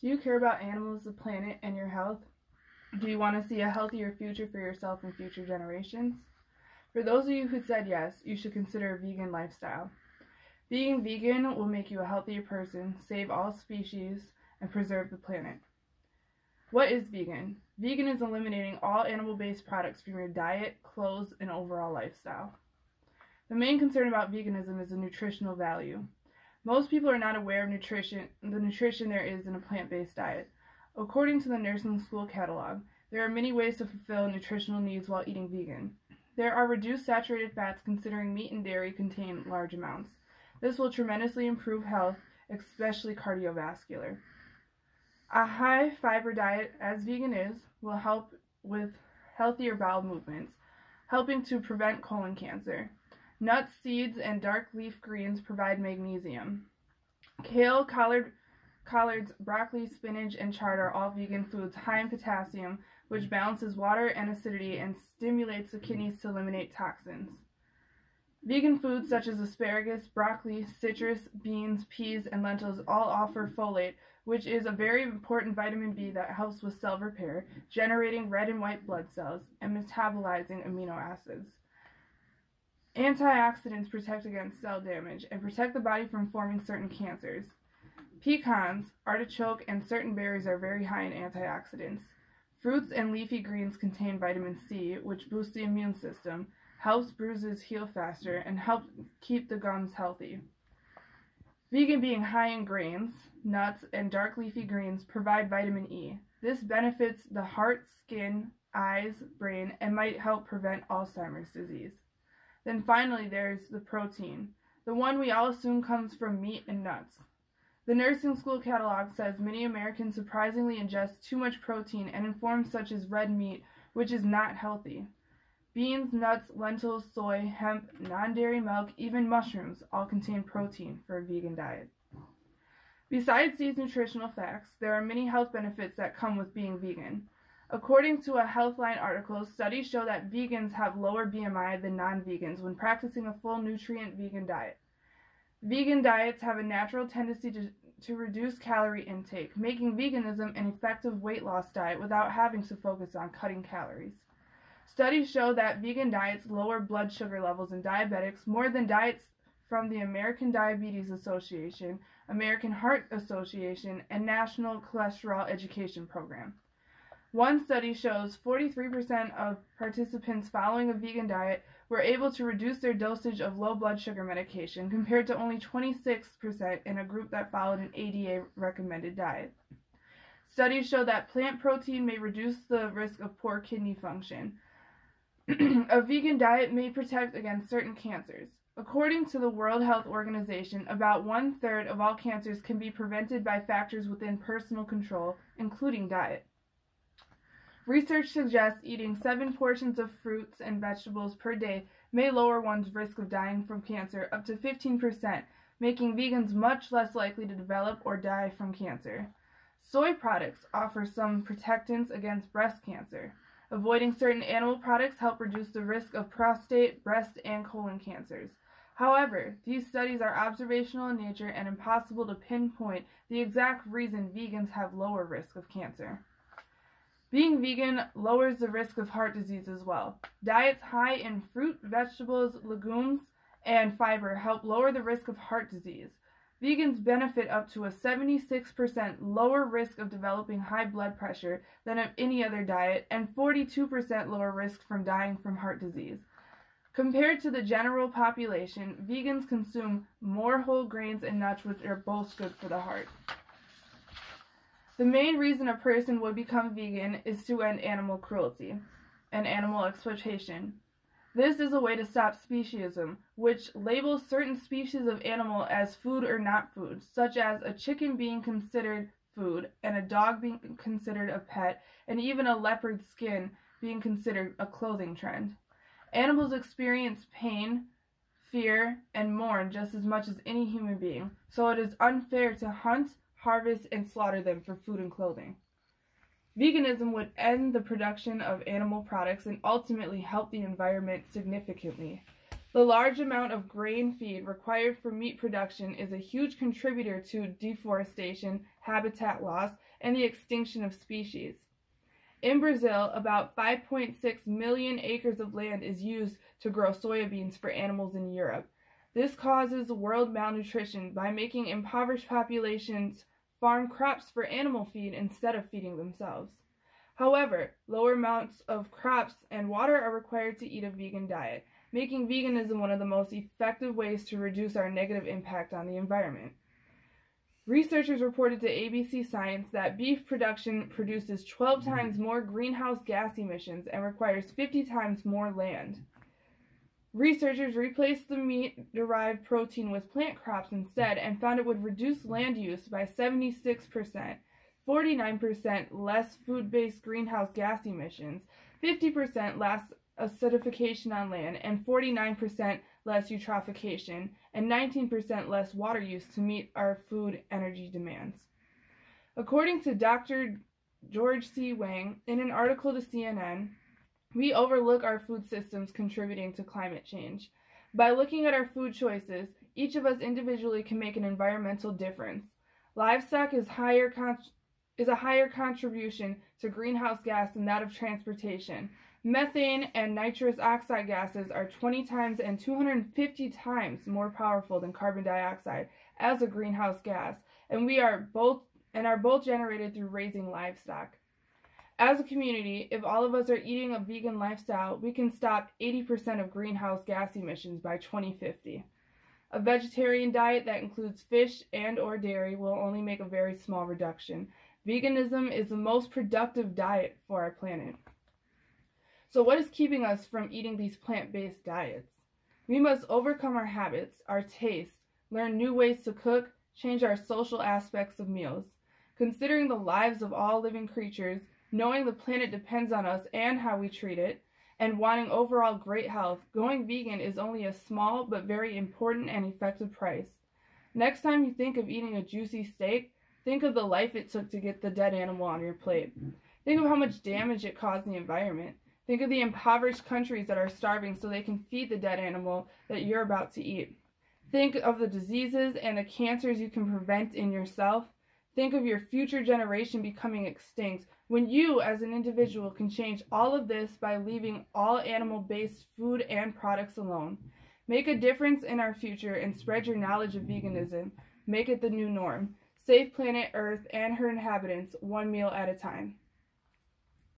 Do you care about animals, the planet, and your health? Do you want to see a healthier future for yourself and future generations? For those of you who said yes, you should consider a vegan lifestyle. Being vegan will make you a healthier person, save all species, and preserve the planet. What is vegan? Vegan is eliminating all animal-based products from your diet, clothes, and overall lifestyle. The main concern about veganism is the nutritional value. Most people are not aware of the nutrition there is in a plant-based diet. According to the nursing school catalog, there are many ways to fulfill nutritional needs while eating vegan. There are reduced saturated fats considering meat and dairy contain large amounts. This will tremendously improve health, especially cardiovascular. A high fiber diet, as vegan is, will help with healthier bowel movements, helping to prevent colon cancer. Nuts, seeds, and dark leaf greens provide magnesium. Kale, collards, broccoli, spinach, and chard are all vegan foods high in potassium, which balances water and acidity and stimulates the kidneys to eliminate toxins. Vegan foods such as asparagus, broccoli, citrus, beans, peas, and lentils all offer folate, which is a very important vitamin B that helps with cell repair, generating red and white blood cells, and metabolizing amino acids. Antioxidants protect against cell damage and protect the body from forming certain cancers. Pecans, artichoke, and certain berries are very high in antioxidants. Fruits and leafy greens contain vitamin C, which boosts the immune system, helps bruises heal faster, and helps keep the gums healthy. Vegan being high in grains, nuts, and dark leafy greens provide vitamin E. This benefits the heart, skin, eyes, brain, and might help prevent Alzheimer's disease. Then finally, there's the protein, the one we all assume comes from meat and nuts. The nursing school catalog says many Americans surprisingly ingest too much protein and in forms such as red meat, which is not healthy. Beans, nuts, lentils, soy, hemp, non-dairy milk, even mushrooms all contain protein for a vegan diet. Besides these nutritional facts, there are many health benefits that come with being vegan. According to a Healthline article, studies show that vegans have lower BMI than non-vegans when practicing a full nutrient vegan diet. Vegan diets have a natural tendency to reduce calorie intake, making veganism an effective weight loss diet without having to focus on cutting calories. Studies show that vegan diets lower blood sugar levels in diabetics more than diets from the American Diabetes Association, American Heart Association, and National Cholesterol Education Program. One study shows 43% of participants following a vegan diet were able to reduce their dosage of low blood sugar medication compared to only 26% in a group that followed an ADA recommended diet. Studies show that plant protein may reduce the risk of poor kidney function. A vegan diet may protect against certain cancers. According to the World Health Organization, about 1/3 of all cancers can be prevented by factors within personal control, including diet. Research suggests eating 7 portions of fruits and vegetables per day may lower one's risk of dying from cancer up to 15%, making vegans much less likely to develop or die from cancer. Soy products offer some protectants against breast cancer. Avoiding certain animal products help reduce the risk of prostate, breast, and colon cancers. However, these studies are observational in nature and impossible to pinpoint the exact reason vegans have lower risk of cancer. Being vegan lowers the risk of heart disease as well. Diets high in fruit, vegetables, legumes, and fiber help lower the risk of heart disease. Vegans benefit up to a 76% lower risk of developing high blood pressure than of any other diet and 42% lower risk from dying from heart disease. Compared to the general population, vegans consume more whole grains and nuts, which are both good for the heart. The main reason a person would become vegan is to end animal cruelty and animal exploitation. This is a way to stop speciesism, which labels certain species of animal as food or not food, such as a chicken being considered food and a dog being considered a pet, and even a leopard's skin being considered a clothing trend. Animals experience pain, fear, and mourn just as much as any human being, so it is unfair to hunt, harvest, and slaughter them for food and clothing. Veganism would end the production of animal products and ultimately help the environment significantly. The large amount of grain feed required for meat production is a huge contributor to deforestation, habitat loss, and the extinction of species. In Brazil, about 5.6 million acres of land is used to grow soybeans for animals in Europe. This causes world malnutrition by making impoverished populations farm crops for animal feed instead of feeding themselves. However, lower amounts of crops and water are required to eat a vegan diet, making veganism one of the most effective ways to reduce our negative impact on the environment. Researchers reported to ABC Science that beef production produces 12 times more greenhouse gas emissions and requires 50 times more land. Researchers replaced the meat-derived protein with plant crops instead and found it would reduce land use by 76%, 49% less food-based greenhouse gas emissions, 50% less acidification on land, and 49% less eutrophication, and 19% less water use to meet our food energy demands. According to Dr. George C. Wang, in an article to CNN, we overlook our food systems contributing to climate change. By looking at our food choices, each of us individually can make an environmental difference. Livestock is a higher contribution to greenhouse gas than that of transportation. Methane and nitrous oxide gases are 20 times and 250 times more powerful than carbon dioxide as a greenhouse gas, and are both generated through raising livestock. As a community, if all of us are eating a vegan lifestyle, we can stop 80% of greenhouse gas emissions by 2050. A vegetarian diet that includes fish and/or dairy will only make a very small reduction. Veganism is the most productive diet for our planet. So what is keeping us from eating these plant-based diets? We must overcome our habits, our tastes, learn new ways to cook, change our social aspects of meals. Considering the lives of all living creatures, knowing the planet depends on us and how we treat it, and wanting overall great health, going vegan is only a small but very important and effective price. Next time you think of eating a juicy steak, think of the life it took to get the dead animal on your plate. Think of how much damage it caused the environment. Think of the impoverished countries that are starving so they can feed the dead animal that you're about to eat. Think of the diseases and the cancers you can prevent in yourself. Think of your future generation becoming extinct when you as an individual can change all of this by leaving all animal-based food and products alone. Make a difference in our future and spread your knowledge of veganism. Make it the new norm. Save planet Earth and her inhabitants one meal at a time.